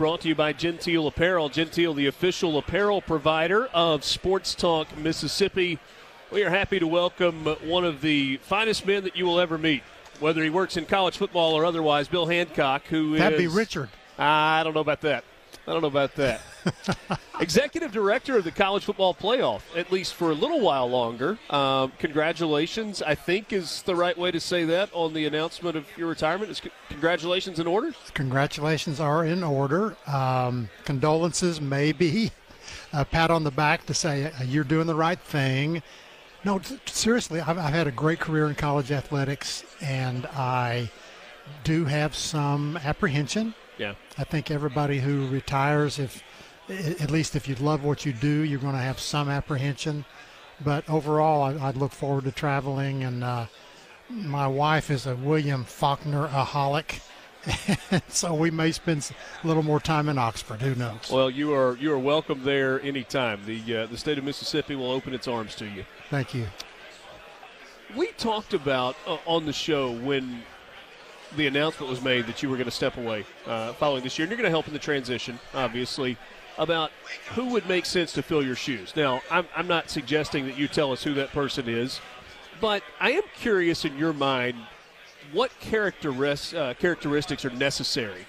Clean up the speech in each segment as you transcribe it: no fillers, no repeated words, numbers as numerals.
brought to you by Gentile Apparel. Gentile, the official apparel provider of Sports Talk Mississippi. We are happy to welcome one of the finest men that you will ever meet, whether he works in college football or otherwise, Bill Hancock, who That'd be Richard. I don't know about that. Executive Director of the College Football Playoff, at least for a little while longer. Congratulations, I think, is the right way to say that on the announcement of your retirement. Is congratulations in order? Congratulations are in order. Condolences, maybe. A pat on the back to say you're doing the right thing. No, seriously, I've had a great career in college athletics, and I do have some apprehension. Yeah. I think everybody who retires, at least if you love what you do, you're going to have some apprehension. But overall, I'd look forward to traveling. And my wife is a William Faulkner-aholic, so we may spend a little more time in Oxford. Who knows? Well, you are welcome there anytime. The state of Mississippi will open its arms to you. Thank you. We talked about on the show when the announcement was made that you were going to step away following this year, and you're going to help in the transition, obviously, about who would make sense to fill your shoes. Now, I'm not suggesting that you tell us who that person is, but I am curious in your mind what characteristics are necessary,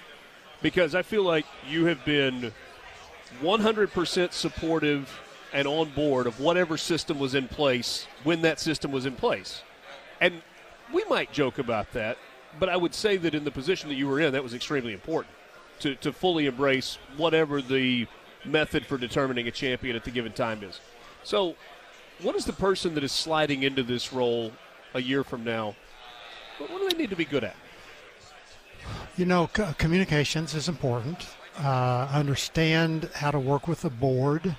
because I feel like you have been 100% supportive and on board of whatever system was in place when that system was in place. And we might joke about that, but I would say that in the position that you were in, that was extremely important to fully embrace whatever the method for determining a champion at the given time is. So what is the person that is sliding into this role a year from now, what do they need to be good at? You know, communications is important. Understand how to work with the board.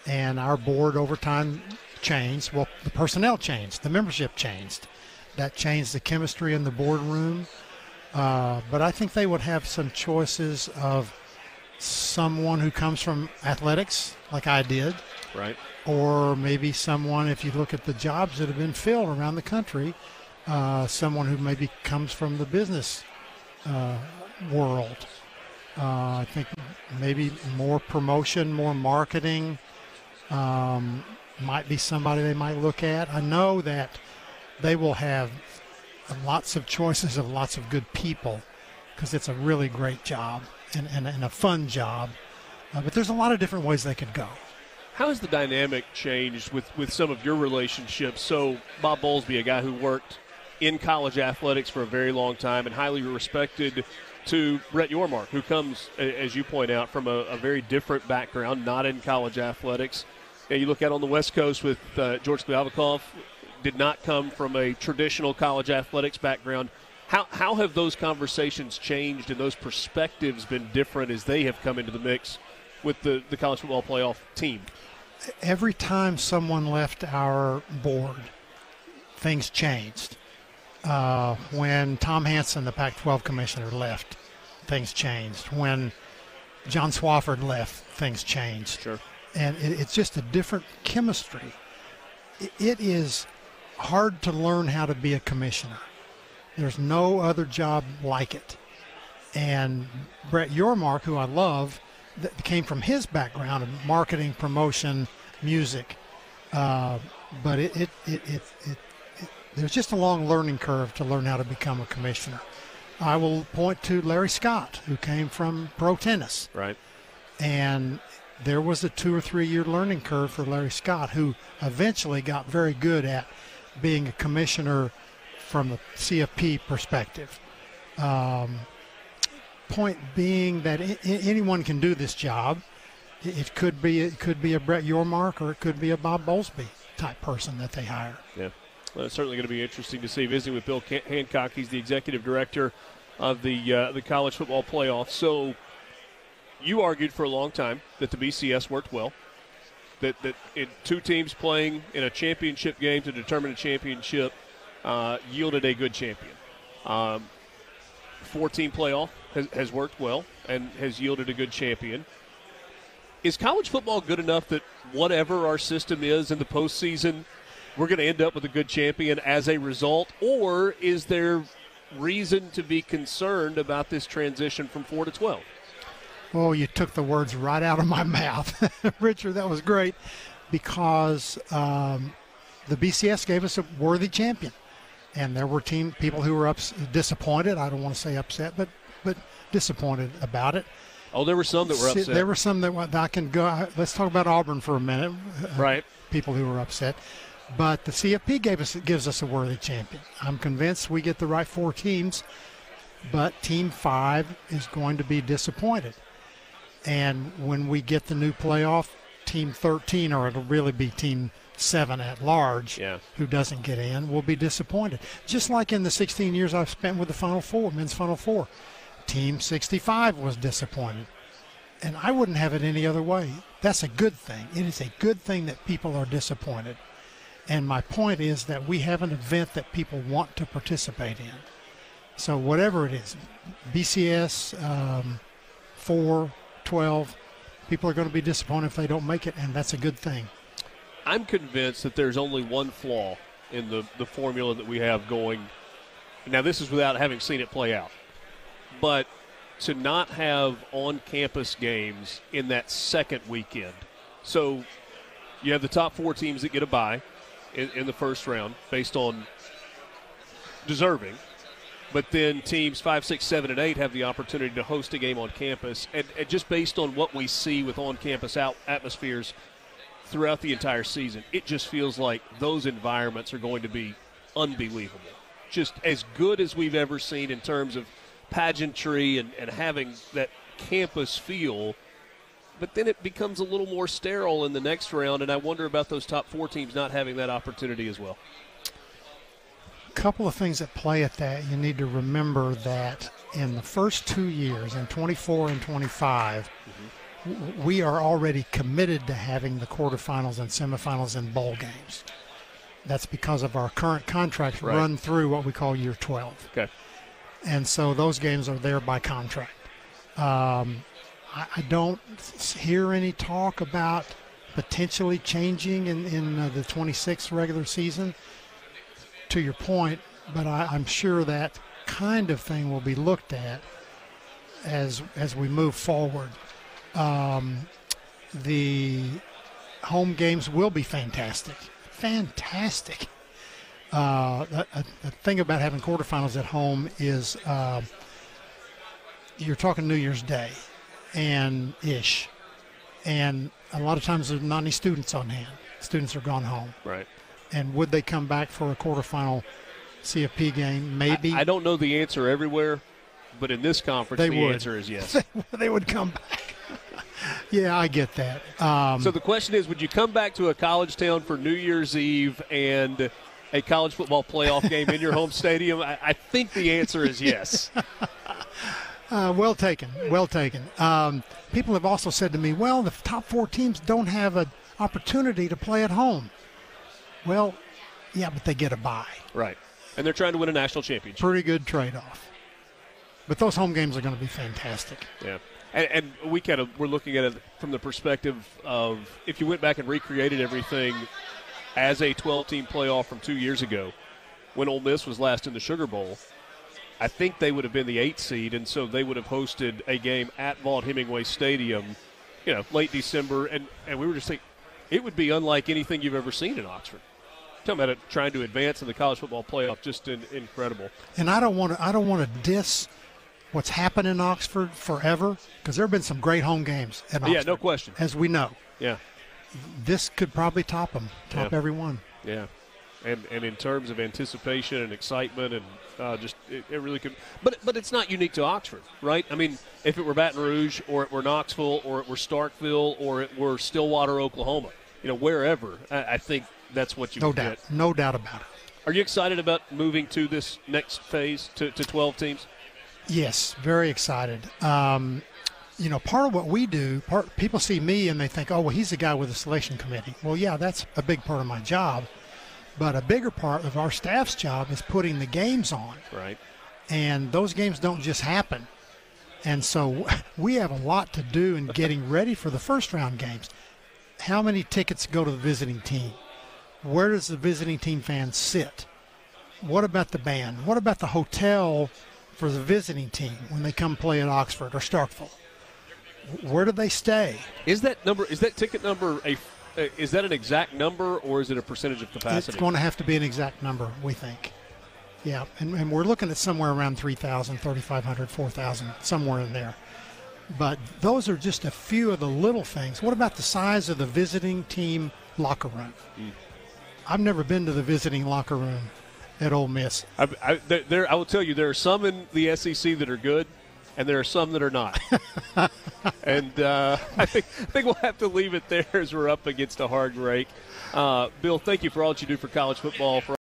And our board over time changed. Well, the personnel changed. The membership changed. That changed the chemistry in the boardroom. But I think they would have some choices of someone who comes from athletics, like I did. Right. Or maybe someone, if you look at the jobs that have been filled around the country, someone who maybe comes from the business world. I think maybe more promotion, more marketing might be somebody they might look at. I know that they will have lots of choices of lots of good people because it's a really great job and a fun job. But there's a lot of different ways they could go. How has the dynamic changed with some of your relationships? So Bob Bowlesby, a guy who worked in college athletics for a very long time and highly respected, to Brett Yormark, who comes, as you point out, from a very different background, not in college athletics. And you look out on the West Coast with George Kliavkoff, did not come from a traditional college athletics background. How have those conversations changed and those perspectives been different as they have come into the mix with the college football playoff team? Every time someone left our board, things changed. When Tom Hansen, the Pac-12 commissioner, left, things changed. When John Swofford left, things changed. Sure. And it's just a different chemistry. It is hard to learn how to be a commissioner. There's no other job like it. And Brett Yormark, who I love, that came from his background of marketing, promotion, music. But there's just a long learning curve to learn how to become a commissioner. I will point to Larry Scott, who came from pro tennis. Right. And there was a 2 or 3 year learning curve for Larry Scott, who eventually got very good at being a commissioner from the CFP perspective. Point being that anyone can do this job. It could be a Brett Yormark or it could be a Bob Bowlesby type person that they hire. Yeah. Well, it's certainly going to be interesting to see. Visiting with Bill Hancock, he's the executive director of the college football playoff. So you argued for a long time that the BCS worked well, that in two teams playing in a championship game to determine a championship yielded a good champion. 4-team playoff has worked well and has yielded a good champion. Is college football good enough that whatever our system is in the postseason, we're going to end up with a good champion as a result? Or is there reason to be concerned about this transition from 4 to 12? Oh, you took the words right out of my mouth. Richard, that was great because the BCS gave us a worthy champion. And there were people who were disappointed. I don't want to say upset, but disappointed about it. Oh, there were some that were upset. There were some that I can go. Let's talk about Auburn for a minute. Right. People who were upset. But the CFP gives us a worthy champion. I'm convinced we get the right 4 teams, but Team 5 is going to be disappointed. And when we get the new playoff, Team 13, or it'll really be Team 7 at large, who doesn't get in, will be disappointed. Just like in the 16 years I've spent with the Final Four, men's Final Four. Team 65 was disappointed. And I wouldn't have it any other way. That's a good thing. It is a good thing that people are disappointed. And my point is that we have an event that people want to participate in. So whatever it is, BCS, 4, 12, people are going to be disappointed if they don't make it, and that's a good thing. I'm convinced that there's only one flaw in the formula that we have going. Now, this is without having seen it play out. But to not have on-campus games in that second weekend. So you have the top 4 teams that get a bye in the first round based on deserving. But then teams 5, 6, 7, and 8 have the opportunity to host a game on campus. And just based on what we see with on-campus atmospheres throughout the entire season, it just feels like those environments are going to be unbelievable. Just as good as we've ever seen in terms of pageantry and having that campus feel. But then it becomes a little more sterile in the next round, and I wonder about those top 4 teams not having that opportunity as well. A couple of things that play at that. You need to remember that in the first 2 years, in 24 and 25, we are already committed to having the quarterfinals and semifinals and bowl games. That's because of our current contracts run through what we call year 12. Okay. And so those games are there by contract. I don't hear any talk about potentially changing in the 26th regular season, to your point, but I'm sure that kind of thing will be looked at as we move forward. The home games will be fantastic. Fantastic. The thing about having quarterfinals at home is you're talking New Year's Day and a lot of times there's not any students on hand. Students are gone home. Right. And would they come back for a quarterfinal CFP game? Maybe. I don't know the answer everywhere, but in this conference, answer is yes. They would come back. Yeah, I get that. So the question is, would you come back to a college town for New Year's Eve and a college football playoff game in your home stadium? I think the answer is yes. Well taken. Well taken. People have also said to me, well, the top 4 teams don't have an opportunity to play at home. Well, yeah, but they get a bye. Right. And they're trying to win a national championship. Pretty good trade-off. But those home games are going to be fantastic. Yeah. And we're looking at it from the perspective of if you went back and recreated everything as a 12-team playoff from 2 years ago when Ole Miss was last in the Sugar Bowl, I think they would have been the 8th seed, and so they would have hosted a game at Vaught-Hemingway Stadium, late December, and we were just thinking it would be unlike anything you've ever seen in Oxford. Talking about it, trying to advance in the college football playoff, just incredible. And I don't want to diss what's happened in Oxford forever, because there have been some great home games at Oxford. Yeah, no question. As we know. Yeah. This could probably top them, every one. Yeah. And in terms of anticipation and excitement and it really could. But it's not unique to Oxford, right? I mean, if it were Baton Rouge or it were Knoxville or it were Starkville or it were Stillwater, Oklahoma, wherever, I think that's what you would get. No doubt about it. Are you excited about moving to this next phase to 12 teams? Yes, very excited. Part of what we do, people see me and they think, oh, well, he's the guy with the selection committee. Well, yeah, that's a big part of my job. But a bigger part of our staff's job is putting the games on. Right. And those games don't just happen. And so we have a lot to do in getting ready for the first-round games. How many tickets go to the visiting team? Where does the visiting team fan sit? What about the band? What about the hotel for the visiting team when they come play at Oxford or Starkville? Where do they stay? Is that ticket number is that an exact number, or is it a percentage of capacity? It's going to have to be an exact number, we think. Yeah, and we're looking at somewhere around 3,000, 3,500, 4,000, somewhere in there. But those are just a few of the little things. What about the size of the visiting team locker room? I've never been to the visiting locker room at Ole Miss. I will tell you, there are some in the SEC that are good, and there are some that are not. And I think we'll have to leave it there as we're up against a hard break. Bill, thank you for all that you do for college football. For